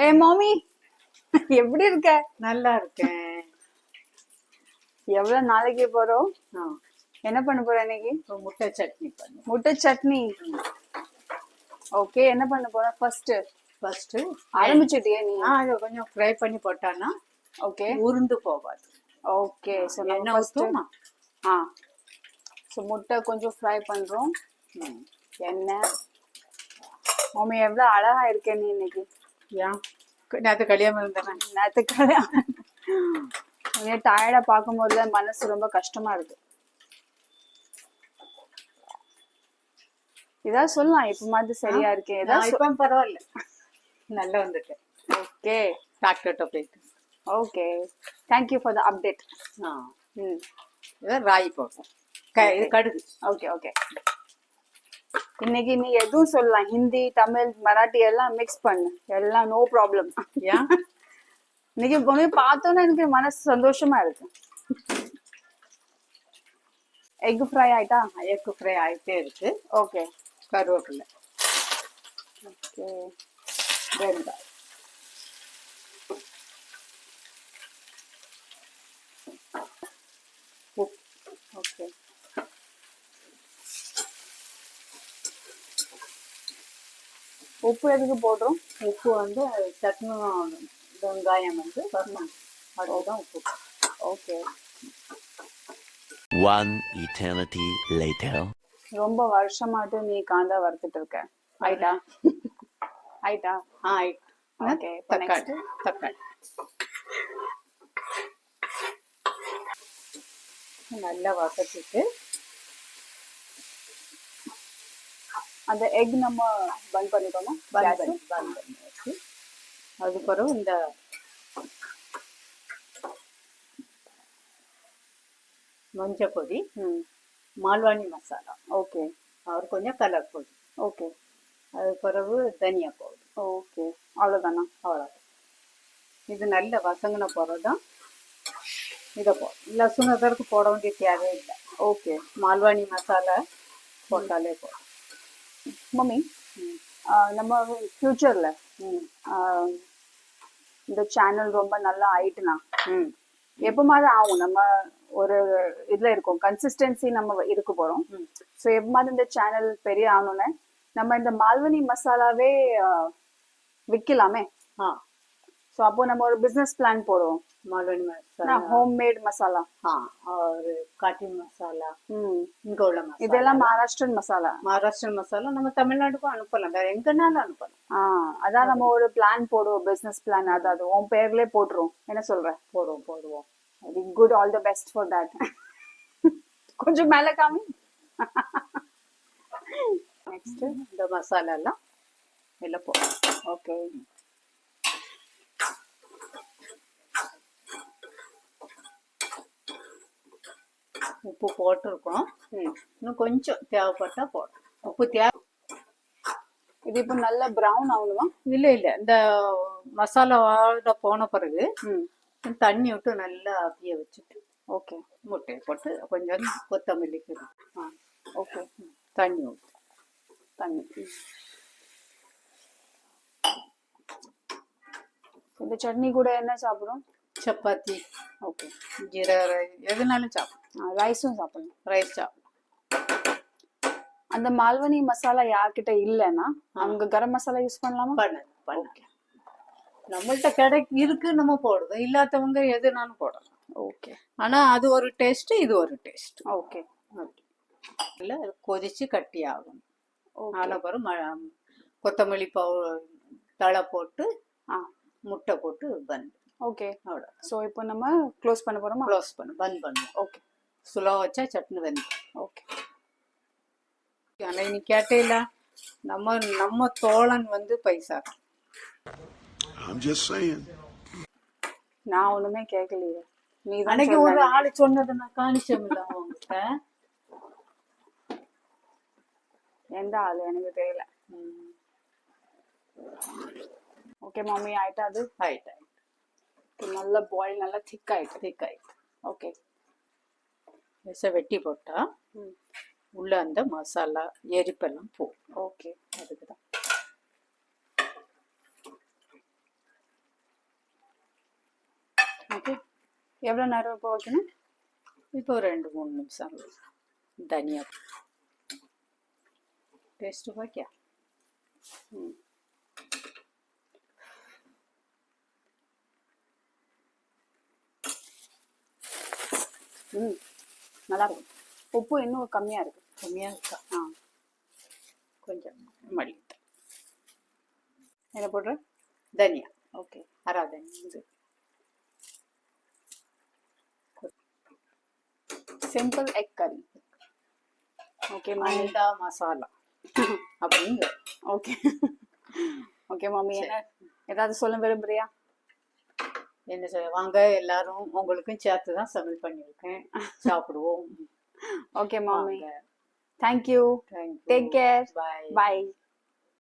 ஏ மாமி, எப்படி இருக்க? நல்லா இருக்கேன். எவ்வளவு நாளைக்கு போறோம்? ஆ, என்ன பண்ண போற இன்னைக்கு? இப்போ முட்டை சட்னி பண்ணு. முட்டை சட்னி. ஓகே, என்ன பண்ண போற ஃபர்ஸ்ட்? ஃபர்ஸ்ட் ஆரம்பிச்சிட்டியே நீ? அதை கொஞ்சம் ஃப்ரை பண்ணி போட்டான்னா ஓகே உருண்டு போகாது. ஓகே. சோ நம்ம எண்ணெய் ஃபர்ஸ்ட் ஊற்றுமா? ஆ சோ முட்டை கொஞ்சம் ஃப்ரை பண்றோம். எண்ணெய். மாமி எவ்வளவு அழகா இருக்கே நீ இன்னைக்கு. ஏன் நேற்று கல்யாணம் இருந்தேன். நேத்துக்கு டயர்டா பார்க்கும்போது மனசு ரொம்ப கஷ்டமா இருக்கு. ஏதாவது சொல்லலாம், இப்ப மாதிரி சரியா இருக்கேன் ஏதாவது. இப்போ பரவாயில்ல, நல்லா வந்துட்டேன். ஓகே டாக்டர்கிட்ட போயிட்டு. Okay, thank you for the update. ஆ, ம் இதான் ராகி போட்டோம். இது கடுகு. Okay okay. இன்னைக்கு நீ எதுவும் சொல்லலாம், ஹிந்தி தமிழ் மராட்டி எல்லாம் மிக்ஸ் பண்ணு, எல்லாம் நோ ப்ராப்ளம். ஏன் இன்னைக்கு பொண்ணு பார்த்தோன்னா எனக்கு மனசு சந்தோஷமா இருக்கு. எக் ஃப்ரை ஆயிட்டா? எக்கு ஃப்ரை ஆகிட்டே இருக்கு. ஓகே கருவேப்பிலை, ஓகே வெங்காயம், உப்பு. ஓகே. உப்பு எதுக்கு போடுறோம்? உப்பு வந்து சட்னி வெங்காயம் வந்து வரணும், அதுதான் உப்பு. ஓகே. One eternity later. ரொம்ப வருஷமாட்டு நீ காந்தா வறுத்துட்டு இருக்க. ஆயிட்டா? ஆயிட்டா? ஓகே. தக்காளி தக்காளி நல்லா வதக்கிட்டு அந்த எக் நம்ம பன் பண்ணிட்டோமா? பன் பண்ணியாச்சு. அது பிறகு இந்த மஞ்சள் பொடி, மால்வானி மசாலா, ஓகே, அவர் கொஞ்சம் கலர் பொடி, ஓகே. அது பிறகு தனியா பவுடர். ஓகே, அவ்வளோதானா? அவ்வளோதான். இது நல்ல வசங்கின பிறகு தான் இதை போடும். லசுன் அதற்கு போட வேண்டிய தேவையில்லை. ஓகே, மால்வானி மசாலா போட்டாலே போதும். மம்மி, நம்ம ஃபியூச்சர்ல இந்த சேனல் ரொம்ப நல்லா ஆயிட்டுனா எப்ப மாதிரி ஆகும்? நம்ம ஒரு இதுல இருக்கோம், கன்சிஸ்டன்சி நம்ம இருக்க போறோம். ஸோ எப்ப மாதிரி இந்த சேனல் பெரிய ஆகணும்னு நம்ம இந்த மால்வனி மசாலாவே விற்கலாமே. ஸோ அப்போ நம்ம ஒரு பிசினஸ் பிளான் போடுவோம். மால்வனி மசாலா, ஹோம்மேட் மசாலா, ஒரு காட்டி மசாலா, இங்க உள்ள மசாலா, இதெல்லாம் மகாராஷ்டிரன் மசாலா. மகாராஷ்டிரன் மசாலா நம்ம தமிழ்நாட்டுக்கும் அனுப்பலாம், வேற எங்கனாலும் அனுப்பலாம். அதான் நம்ம ஒரு பிளான் போடுவோம், பிசினஸ் பிளான். அதாவது உன் பேர்லயே போட்டுருவோம். என்ன சொல்ற? போடுவோம். Good, all the best for that. கொஞ்சம் மேல காமி. நெக்ஸ்ட் இந்த மசாலா எல்லாம் எல்லாம் போடும். ஓகே. உப்பு போட்டிருக்கோம், இன்னும் கொஞ்சம் தேவைப்பட்டா போடும். உப்பு தேவை. இது இப்போ நல்லா ப்ரௌன் ஆகணுமா? இல்லை இந்த மசாலா போன பிறகு தண்ணி விட்டு நல்லா அப்படியே வச்சுட்டு ஓகே முட்டையை போட்டு கொஞ்சம் கொத்தமல்லி. ஓகே, தண்ணி ஊற்று. தண்ணி. இந்த சட்னி கூட என்ன சாப்பிடும்? சப்பாத்தி, ஓகே, ஜீரா ரைஸ், எதுனாலும் சாப்பிடும். ரைஸும் சாப்பிடணும். ரைஸ் சாப்பிடும். அந்த மால்வனி மசாலா யார்கிட்ட இல்லைன்னா அவங்க கரம் மசாலா யூஸ் பண்ணலாமா? பண்ணலாம். நம்மள்ட்ட இருக்கு, நம்ம போடுவோம். இல்லாதவங்க எதுனாலும் போடலாம். ஓகே. ஆனா அது ஒரு டேஸ்ட், இது ஒரு டேஸ்ட். ஓகே. இல்லை கொதிச்சு கட்டி ஆகும். அப்புறம் கொத்தமல்லி தழை போட்டு முட்டை போட்டு பன். ஓகே, அவ்வளோ. ஸோ இப்போ நம்ம க்ளோஸ் பண்ண போறோமா? க்ளோஸ் பண்ணு, பன் பண்ணுவோம். ஓகே. ஸ்லோ வச்சா சட்னி வந்து. ஓகே. ஆனால் நீ கேட்டேல, நம்ம தோழன் வந்து பைசா. I'm just saying. நான் ஒண்ணுமே கேட்கலையே. நீ அன்னைக்கு ஒரு ஆளு சொன்னது நான் காணிச்சோம்ல அவங்ககிட்ட. எந்த ஆளு எனக்கு தெரியல. ஓகே மம்மி, ஆயிட்டா? அது ஆயிட்டு நல்ல பாயில், நல்லா திக் ஆயிட்டு. ஓகே. வெட்டி போட்டா உள்ள அந்த மசாலா எரிப்பெல்லாம் போ. ஓகே, அதுக்குதான். எவ்வளோ நேரம் இப்போ வைக்கணும்? இப்போ 2-3 நிமிஷம். தனியா டேஸ்ட் பாக்கியா. ம் நல்லா இருக்கும். உப்பு இன்னும் கம்மியா இருக்கு. கம்மியா இருக்கா? கொஞ்சம் மல்லி என்ன போடுற? தனியா. ஓகே. அரா தனியா. இது சிம்பிள் எக் கறி. ஓகே மாமி. அண்டா மசாலா அப்படிங்க. ஓகே ஓகே மாமி, என்ன ஏதாவது சொல்ல விரும்புறியா? என்ன செய்ய, வாங்க எல்லாரும் உங்களுக்கும் சேர்த்து தான் சமையல் பண்ணியிருக்கேன், சாப்பிடுவோம். ஓகே மாமி, thank you. Thank you. Take care. Bye. Bye.